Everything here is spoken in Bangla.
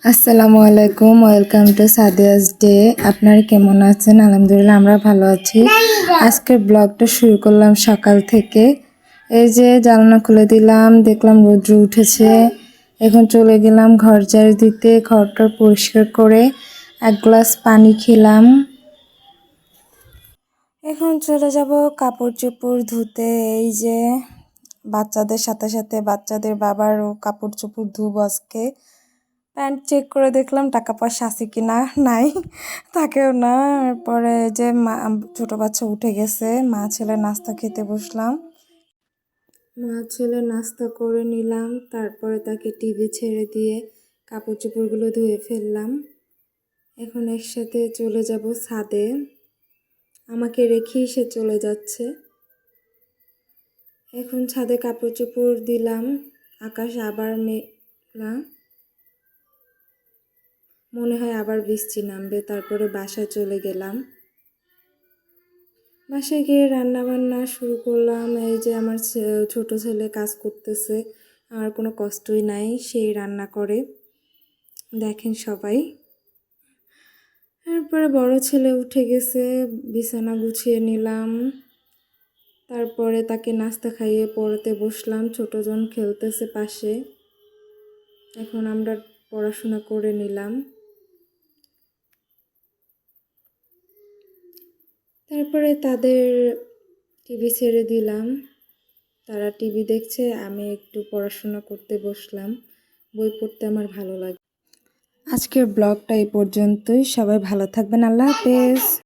আসসালামু আলাইকুম, ওয়েলকাম টু সাদিয়াস ডে। আপনারা কেমন আছেন? আলহামদুলিল্লাহ আমরা ভালো আছি। আজকের ব্লগটা শুরু করলাম সকাল থেকে। এই যে জানলা খুলে দিলাম, দেখলাম রৌদ্র উঠেছে। এখন চলে গেলাম ঘর ঝাড়ু দিতে, ঘরটা পরিষ্কার করে এক গ্লাস পানি খেলাম। এখন চলে যাব কাপড় চোপড় ধুতে। এই যে বাচ্চাদের সাথে সাথে বাচ্চাদের বাবারও কাপড় চোপড় ধুবো আজকে। প্যান্ট চেক করে দেখলাম টাকা পয়সা আছে কি না, নাই, তাকেও না। এরপরে যে মা ছোটো বাচ্চা উঠে গেছে, মা ছেলে নাস্তা খেতে বসলাম। মা ছেলে নাস্তা করে নিলাম, তারপরে তাকে টিভি ছেড়ে দিয়ে কাপড় চোপড়গুলো ধুয়ে ফেললাম। এখন একসাথে চলে যাব ছাদে, আমাকে রেখেই সে চলে যাচ্ছে। এখন ছাদে কাপড় চোপড় দিলাম, আকাশ আবার মেঘলা, মনে হয় আবার বৃষ্টি নামবে। তারপরে বাসায় চলে গেলাম, বাসায় গিয়ে রান্না বান্না শুরু করলাম। এই যে আমার ছোট ছেলে কাজ করতেছে, আর কোনো কষ্টই নাই, সেই রান্না করে, দেখেন সবাই। তারপরে বড় ছেলে উঠে গেছে, বিছানা গুছিয়ে নিলাম, তারপরে তাকে নাস্তা খাইয়ে পড়াতে বসলাম। ছোটজন খেলতেছে পাশে। এখন আমরা পড়াশোনা করে নিলাম। তারপরে তাদের টিভি ছেড়ে দিলাম, তারা টিভি দেখছে, আমি একটু পড়াশোনা করতে বসলাম। বই পড়তে আমার ভালো লাগে। আজকের ব্লগটা এই পর্যন্তই। সবাই ভালো থাকবেন। আল্লাহ হাফেজ।